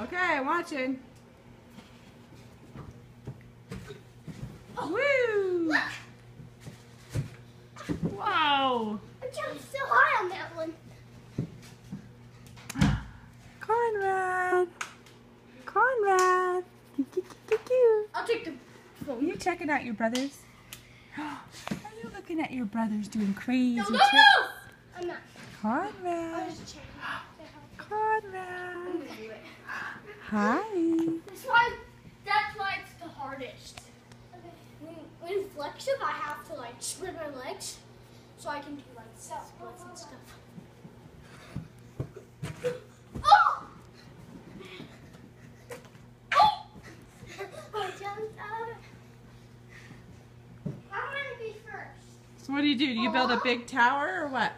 Okay, watching. Woo! Wow! I jumped so high on that one. Conrad! Conrad! I'll take the phone. You checking out your brothers? Are you looking at your brothers doing crazy No, no, tricks? no! I'm not. I'll Conrad! just check. Conrad! I'm gonna do it. Hi! That's why it's the hardest. Okay. When flexive, I have to like spread my legs so I can do like splits and stuff. Oh! Oh! I jumped out. I'm gonna be first. So what do? Do you build a big tower or what?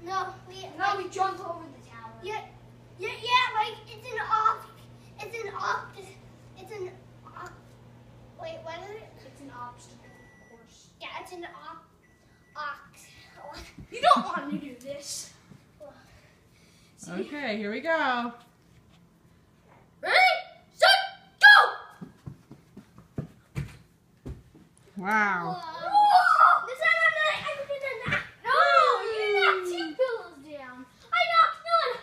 No, we jump over the tower. Yeah, like it's wait, what is it? It's an obstacle course. Yeah, it's an You don't want me to do this. See? Okay, here we go. Ready, set, go! Wow. Whoa! This time I'm gonna knock. No, you knocked 2 pillows down. I knocked none.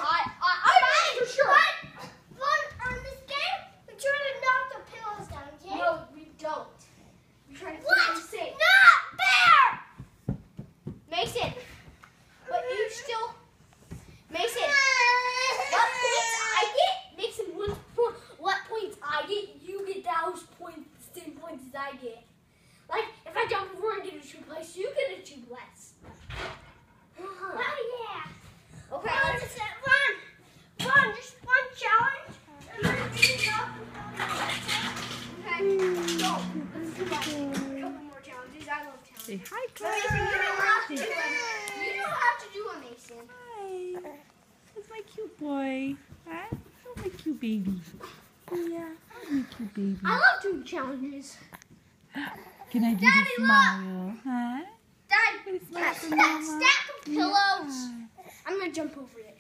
I for sure. But on this game, we try to knock the pillows down, okay? No, we don't. We try to keep them safe. Not fair! Mason, but you still... Mason, what points I get? Mason, what points I get, you get those points, the same points as I get. Like, if I jump over and get a 2 place, you get a 2 less. Oh, yeah. Okay, let's run, just one challenge. And then beat it up. Okay, go. Let's do a couple more challenges. I love challenges. Say hi, Mason, you don't have to do Conrad. it. You don't have to do it, Mason. Hi. That's my cute boy. Huh? Oh, my cute baby. Yeah, oh, my cute baby. I love doing challenges. Can I give Daddy, you a smile? Huh? Dad, Can I smile for that Mama? stack of pillows. Yeah. I'm gonna jump over it.